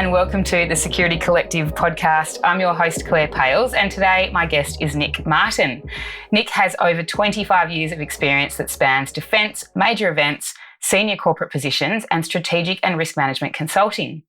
and welcome to the Security Collective podcast. I'm your host, Claire Pales, and today my guest is Nic Martin. Nic has over 25 years of experience that spans defence, major events, senior corporate positions, and strategic and risk management consulting.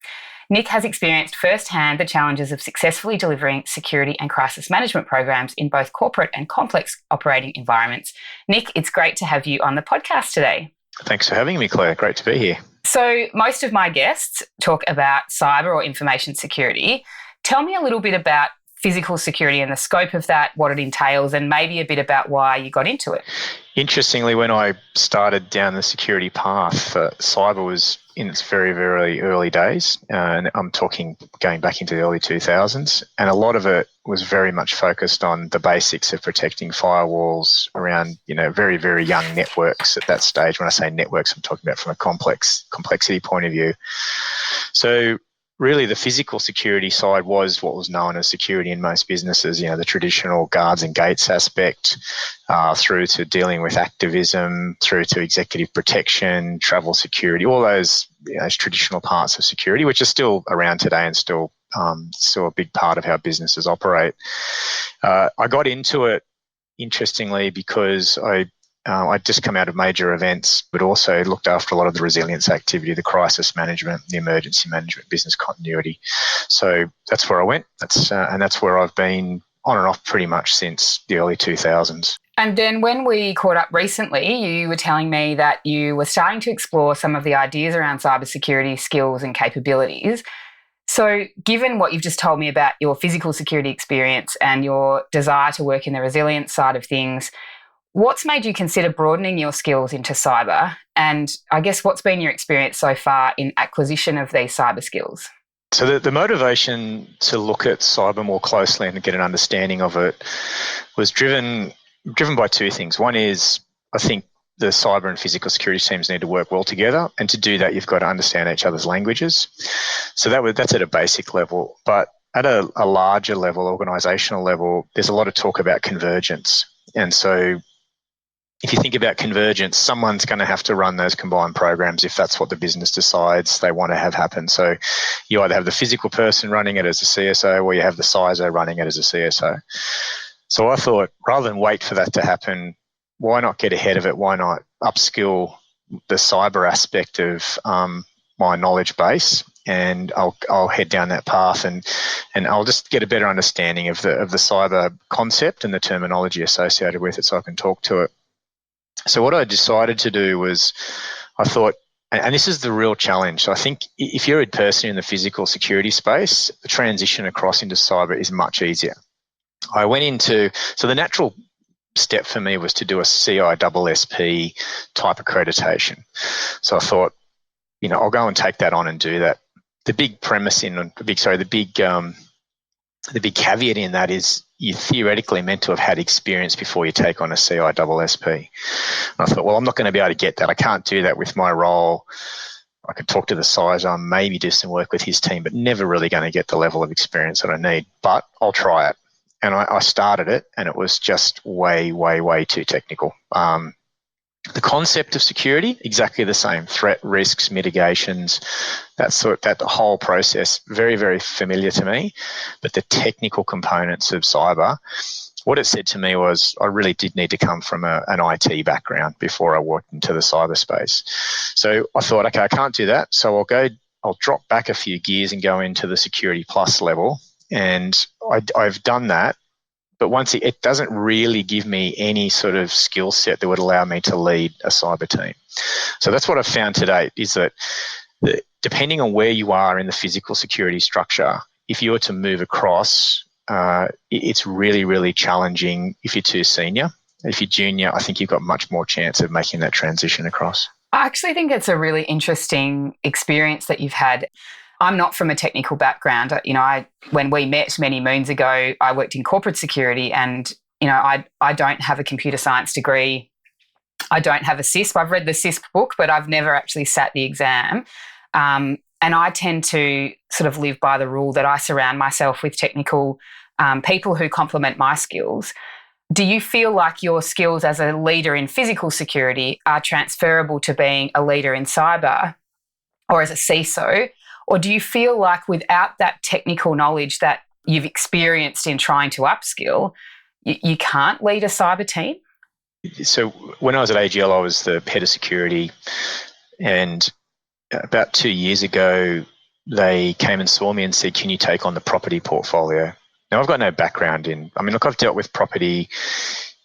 Nic has experienced firsthand the challenges of successfully delivering security and crisis management programs in both corporate and complex operating environments. Nic, it's great to have you on the podcast today. Thanks for having me, Claire. Great to be here. So most of my guests talk about cyber or information security. Tell me a little bit about physical security and the scope of that, what it entails, and maybe a bit about why you got into it. Interestingly, when I started down the security path, cyber was in its very, very early days, and I'm talking going back into the early 2000s, and a lot of it was very much focused on the basics of protecting firewalls around, very, very young networks at that stage. When I say networks, I'm talking about from a complexity point of view. So really, the physical security side was what was known as security in most businesses, the traditional guards and gates aspect, through to dealing with activism, through to executive protection, travel security, all those traditional parts of security, which are still around today and still a big part of how businesses operate. I got into it, interestingly, because I'd just come out of major events, but also looked after a lot of the resilience activity, the crisis management, the emergency management, business continuity. So that's where I went. And that's where I've been on and off pretty much since the early 2000s. And then when we caught up recently, you were telling me that you were starting to explore some of the ideas around cybersecurity skills and capabilities. So given what you've just told me about your physical security experience and your desire to work in the resilience side of things, what's made you consider broadening your skills into cyber? And I guess what's been your experience so far in acquisition of these cyber skills? So the motivation to look at cyber more closely and get an understanding of it was driven by two things. One is, I think the cyber and physical security teams need to work well together, and to do that, you've got to understand each other's languages. So that's at a basic level. But at a larger level, organisational level, there's a lot of talk about convergence. And so if you think about convergence, someone's going to have to run those combined programs if that's what the business decides they want to have happen. So you either have the physical person running it as a CSO, or you have the CISO running it as a CSO. So I thought, rather than wait for that to happen, why not get ahead of it? Why not upskill the cyber aspect of my knowledge base? And I'll head down that path, and I'll just get a better understanding of the cyber concept and the terminology associated with it, so I can talk to it. So what I decided to do was, I thought, and this is the real challenge. So I think if you're a person in the physical security space, the transition across into cyber is much easier. So the natural step for me was to do a CISSP type accreditation. So I thought, I'll go and take that on and do that. The big caveat in that is you're theoretically meant to have had experience before you take on a CISSP. And I thought, well, I'm not going to be able to get that. I can't do that with my role. I could talk to the CISO, maybe do some work with his team, but never really going to get the level of experience that I need. But I'll try it. And I started it, and it was just way, way, way too technical. The concept of security, exactly the same. Threat, risks, mitigations, that whole process, very, very familiar to me. But the technical components of cyber, what it said to me was I really did need to come from an IT background before I walked into the cyberspace. So I thought, okay, I can't do that. So I'll drop back a few gears and go into the Security Plus level. And I've done that. But once it doesn't really give me any sort of skill set that would allow me to lead a cyber team. So that's what I've found to date, is that depending on where you are in the physical security structure, if you were to move across, it's really, really challenging if you're too senior. If you're junior, I think you've got much more chance of making that transition across. I actually think it's a really interesting experience that you've had. I'm not from a technical background. When we met many moons ago, I worked in corporate security, and I don't have a computer science degree. I don't have a CISP. I've read the CISP book, but I've never actually sat the exam. And I tend to sort of live by the rule that I surround myself with technical people who complement my skills. Do you feel like your skills as a leader in physical security are transferable to being a leader in cyber, or as a CISO? Or do you feel like without that technical knowledge that you've experienced in trying to upskill, you can't lead a cyber team? So when I was at AGL, I was the head of security, and about 2 years ago, they came and saw me and said, can you take on the property portfolio? Now, I've got no background I've dealt with property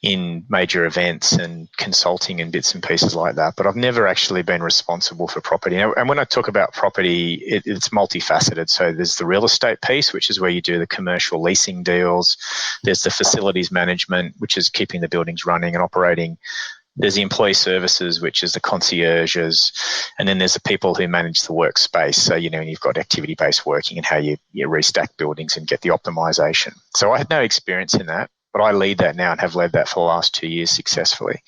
in major events and consulting and bits and pieces like that, but I've never actually been responsible for property. And when I talk about property, it's multifaceted. So there's the real estate piece, which is where you do the commercial leasing deals. There's the facilities management, which is keeping the buildings running and operating. There's the employee services, which is the concierges. And then there's the people who manage the workspace. So, you've got activity-based working and how you restack buildings and get the optimization. So I had no experience in that, but I lead that now and have led that for the last 2 years successfully.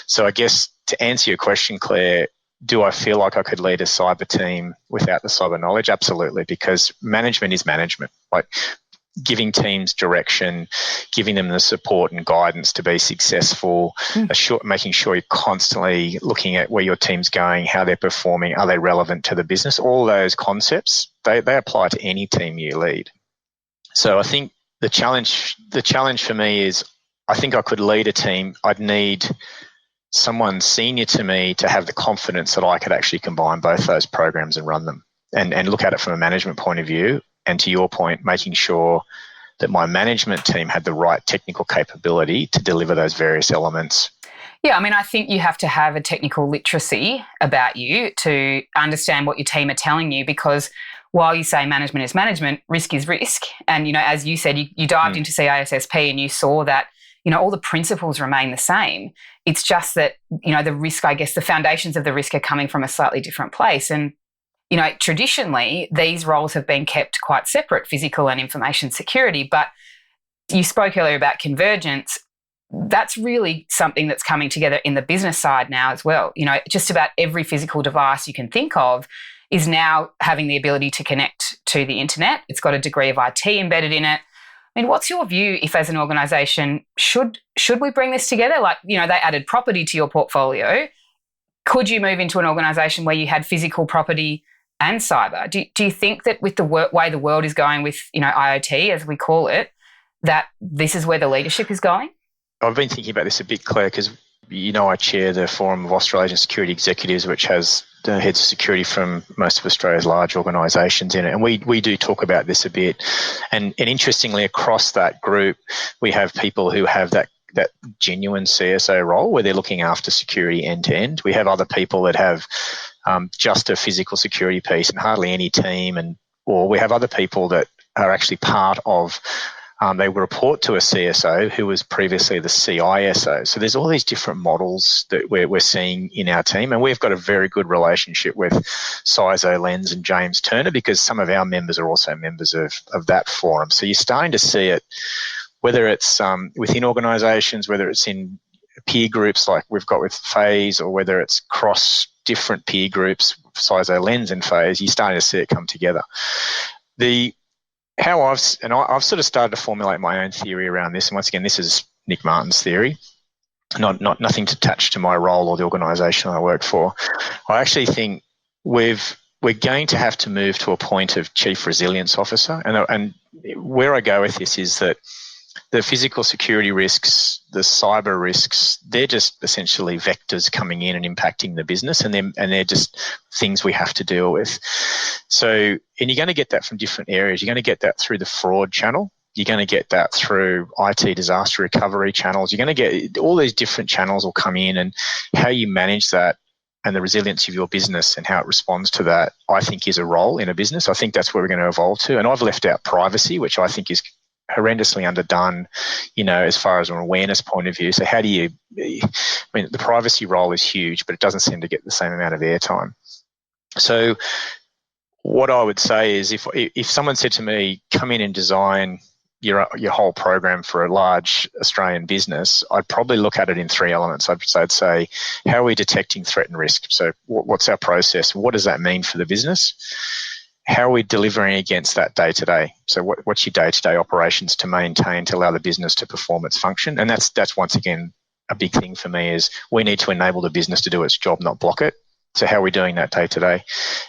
So I guess to answer your question, Claire, do I feel like I could lead a cyber team without the cyber knowledge? Absolutely, because management is management. Like giving teams direction, giving them the support and guidance to be successful, making sure you're constantly looking at where your team's going, how they're performing, are they relevant to the business? All those concepts, they apply to any team you lead. So I think the challenge for me is I think I could lead a team. I'd need someone senior to me to have the confidence that I could actually combine both those programs and run them and look at it from a management point of view. And to your point, making sure that my management team had the right technical capability to deliver those various elements. Yeah, I think you have to have a technical literacy about you to understand what your team are telling you, because while you say management is management, risk is risk. And, as you said, you dived into CISSP and you saw that, all the principles remain the same. It's just that, the risk, I guess, the foundations of the risk are coming from a slightly different place. And, traditionally, these roles have been kept quite separate, physical and information security. But you spoke earlier about convergence. That's really something that's coming together in the business side now as well. Just about every physical device you can think of is now having the ability to connect to the internet. It's got a degree of IT embedded in it. What's your view if, as an organisation, should we bring this together? Like, they added property to your portfolio. Could you move into an organisation where you had physical property and cyber? Do you think that with the way the world is going with, IoT, as we call it, that this is where the leadership is going? I've been thinking about this a bit, Claire, because I chair the Forum of Australasian Security Executives, which has the heads of security from most of Australia's large organisations in it. And we do talk about this a bit. And interestingly, across that group, we have people who have that genuine CSO role where they're looking after security end to end. We have other people that have just a physical security piece and hardly any team, or we have other people that are actually part of they report to a CSO who was previously the CISO. So there's all these different models that we're seeing in our team, and we've got a very good relationship with CISO Lens and James Turner because some of our members are also members of that forum. So you're starting to see it, whether it's within organisations, whether it's in peer groups like we've got with FASE, or whether it's cross different peer groups, CISO Lens and FASE, you're starting to see it come together. I've sort of started to formulate my own theory around this, and once again, this is Nic Martin's theory, not nothing attached to my role or the organisation I work for. I actually think we're going to have to move to a point of chief resilience officer, and where I go with this is that the physical security risks, the cyber risks, they're just essentially vectors coming in and impacting the business, and they're just things we have to deal with. So, and you're going to get that from different areas. You're going to get that through the fraud channel. You're going to get that through IT disaster recovery channels. You're going to get all these different channels will come in, and how you manage that and the resilience of your business and how it responds to that, I think, is a role in a business. I think that's where we're going to evolve to. And I've left out privacy, which I think is horrendously underdone, as far as an awareness point of view. So how do you, the privacy role is huge, but it doesn't seem to get the same amount of airtime. So what I would say is if someone said to me, come in and design your whole program for a large Australian business, I'd probably look at it in three elements. I'd say, how are we detecting threat and risk? So what's our process? What does that mean for the business? How are we delivering against that day to day? So what's your day-to-day operations to maintain, to allow the business to perform its function? And that's once again a big thing for me is we need to enable the business to do its job, not block it. So how are we doing that day to day?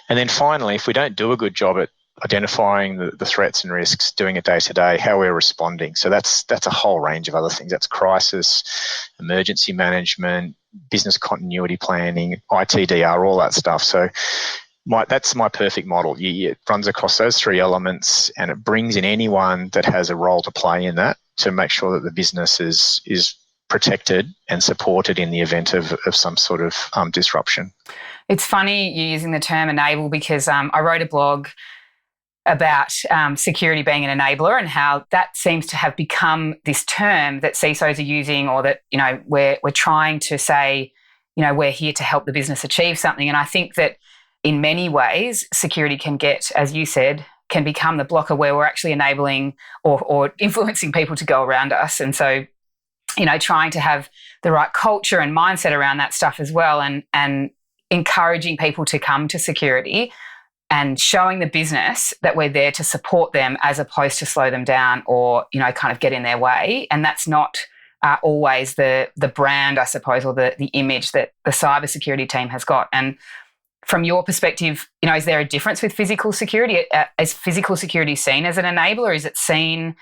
And then finally, if we don't do a good job at identifying the threats and risks, doing it day to day, how we're responding. So that's a whole range of other things. That's crisis, emergency management, business continuity planning, ITDR, all that stuff. So that's my perfect model. It runs across those three elements, and it brings in anyone that has a role to play in that to make sure that the business is protected and supported in the event of some sort of disruption. It's funny you using the term enable, because I wrote a blog about security being an enabler and how that seems to have become this term that CISOs are using, or that, we're trying to say, we're here to help the business achieve something. And I think that in many ways, security can get, as you said, can become the blocker where we're actually enabling or influencing people to go around us. And so, trying to have the right culture and mindset around that stuff as well, and encouraging people to come to security and showing the business that we're there to support them as opposed to slow them down or, kind of get in their way. And that's not always the brand, I suppose, or the image that the cybersecurity team has got. And from your perspective, is there a difference with physical security? Is physical security seen as an enabler? Is it seen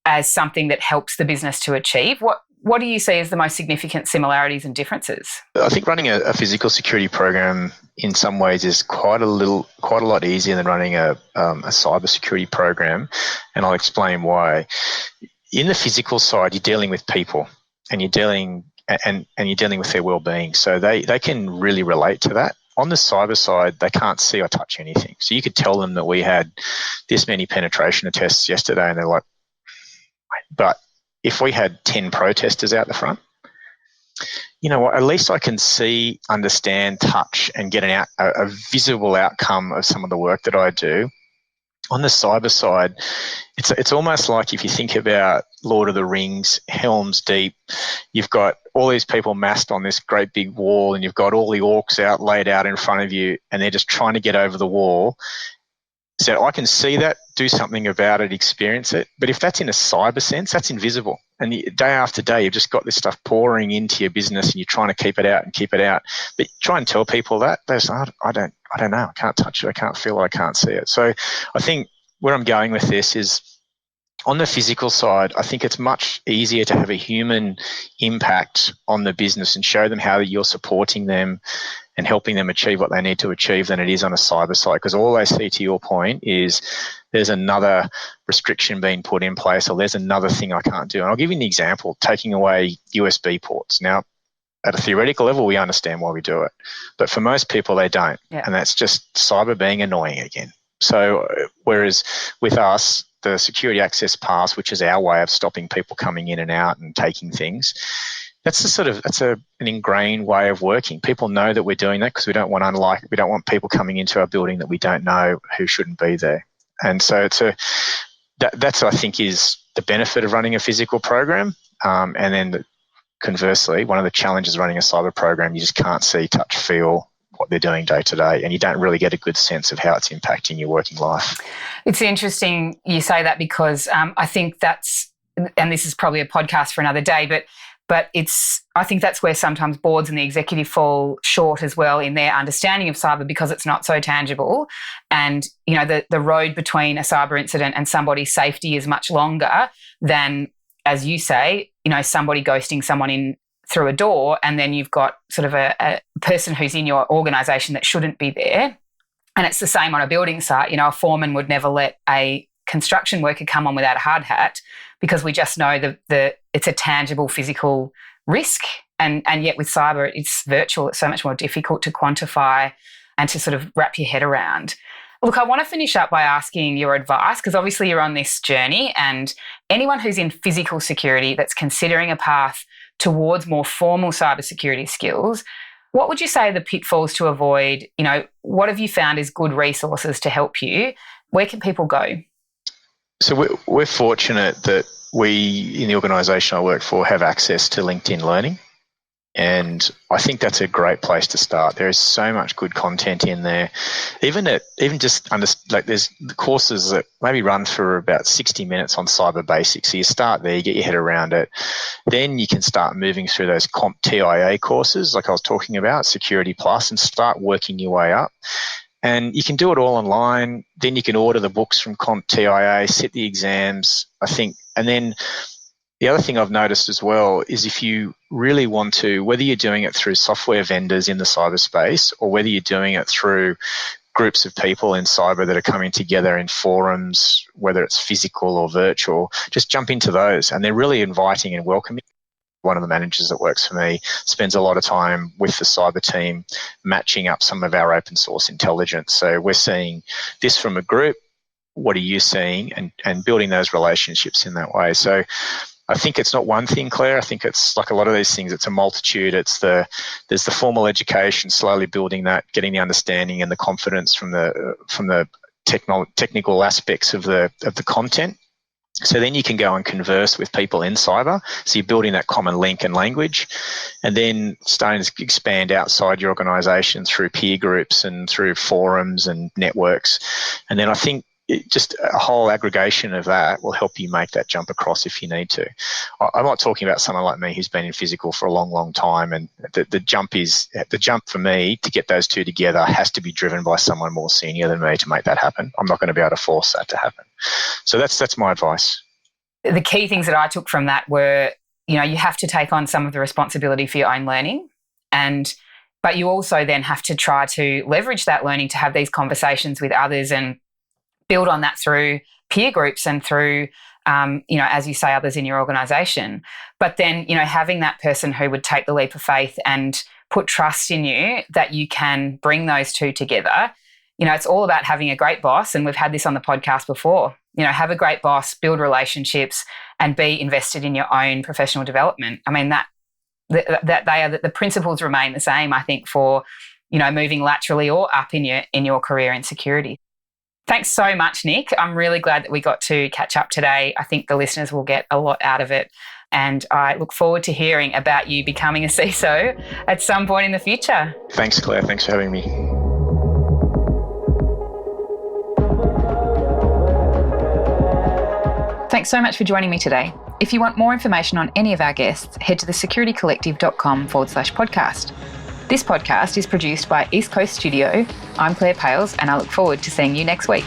as something that helps the business to achieve? What do you see as the most significant similarities and differences? I think running a physical security program in some ways is quite a lot easier than running a cyber security program, and I'll explain why. In the physical side, you're dealing with people, and you're dealing with their well-being, so they can really relate to that. On the cyber side, they can't see or touch anything. So you could tell them that we had this many penetration tests yesterday, and they're like, but if we had 10 protesters out the front, you know what, at least I can see, understand, touch, and get a visible outcome of some of the work that I do. On the cyber side, it's almost like if you think about Lord of the Rings, Helm's Deep, you've got all these people massed on this great big wall, and you've got all the orcs laid out in front of you, and they're just trying to get over the wall. So I can see that, do something about it, experience it. But if that's in a cyber sense, that's invisible. And day after day, you've just got this stuff pouring into your business, and you're trying to keep it out and keep it out. But try and tell people that. They say, I don't know. I can't touch it. I can't feel it. I can't see it. So I think where I'm going with this is, on the physical side, I think it's much easier to have a human impact on the business and show them how you're supporting them and helping them achieve what they need to achieve than it is on a cyber side. Because all they see, to your point, is there's another restriction being put in place, or there's another thing I can't do. And I'll give you an example, taking away USB ports. Now, at a theoretical level, we understand why we do it. But for most people, they don't. Yeah. And that's just cyber being annoying again. So whereas with us, the security access pass, which is our way of stopping people coming in and out and taking things, that's an ingrained way of working. People know that we're doing that because we don't want people coming into our building that we don't know who shouldn't be there. And so that's I think is the benefit of running a physical program. And then conversely, one of the challenges of running a cyber program, you just can't see, touch, feel what they're doing day to day, and you don't really get a good sense of how it's impacting your working life. It's interesting you say that, because I think that's, and this is probably a podcast for another day, but I think that's where sometimes boards and the executive fall short as well in their understanding of cyber, because it's not so tangible. And, the road between a cyber incident and somebody's safety is much longer than, as you say, somebody ghosting someone in through a door, and then you've got sort of a person who's in your organisation that shouldn't be there. And it's the same on a building site. A foreman would never let a construction worker come on without a hard hat, because we just know that it's a tangible physical risk. And yet with cyber, it's virtual. It's so much more difficult to quantify and to sort of wrap your head around. Look, I want to finish up by asking your advice, because obviously you're on this journey, and anyone who's in physical security that's considering a path towards more formal cybersecurity skills, what would you say are the pitfalls to avoid? What have you found is good resources to help you? Where can people go? So we're fortunate that we, in the organisation I work for, have access to LinkedIn Learning. And I think that's a great place to start. There is so much good content in there. There's the courses that maybe run for about 60 minutes on cyber basics. So you start there, you get your head around it. Then you can start moving through those Comp TIA courses, like I was talking about, Security Plus, and start working your way up. And you can do it all online. Then you can order the books from Comp TIA, sit the exams, I think. And then the other thing I've noticed as well is if you really want to, whether you're doing it through software vendors in the cyberspace or whether you're doing it through groups of people in cyber that are coming together in forums, whether it's physical or virtual, just jump into those. And they're really inviting and welcoming. One of the managers that works for me spends a lot of time with the cyber team matching up some of our open source intelligence. So we're seeing this from a group. What are you seeing? And building those relationships in that way. So I think it's not one thing, Claire. I think it's like a lot of these things. It's a multitude. There's the formal education, slowly building that, getting the understanding and the confidence from the technical aspects of the content. So then you can go and converse with people in cyber. So you're building that common link and language, and then starting to expand outside your organisation through peer groups and through forums and networks. And then I think just a whole aggregation of that will help you make that jump across if you need to. I'm not talking about someone like me who's been in physical for a long, long time, and the jump for me to get those two together has to be driven by someone more senior than me to make that happen. I'm not going to be able to force that to happen. So that's my advice. The key things that I took from that were, you have to take on some of the responsibility for your own learning, but you also then have to try to leverage that learning to have these conversations with others and build on that through peer groups and through, as you say, others in your organisation. But then, having that person who would take the leap of faith and put trust in you that you can bring those two together. It's all about having a great boss, and we've had this on the podcast before. Have a great boss, build relationships, and be invested in your own professional development. I mean, that they are the principles remain the same, I think, for moving laterally or up in your career in security. Thanks so much, Nic. I'm really glad that we got to catch up today. I think the listeners will get a lot out of it. And I look forward to hearing about you becoming a CISO at some point in the future. Thanks, Claire. Thanks for having me. Thanks so much for joining me today. If you want more information on any of our guests, head to thesecuritycollective.com/podcast. This podcast is produced by East Coast Studio. I'm Claire Pales, and I look forward to seeing you next week.